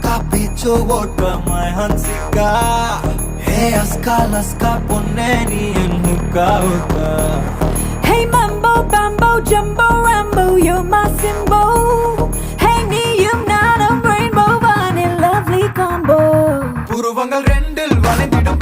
capricho vodka my hansika hey aska ponne ni ennuka uka Hey mambo bambo jumbo rambo you're my symbol Hey நீயும் நானும் rainbow வானில் lovely combo புருவங்கள் ரெண்டில் வளைந்திடும்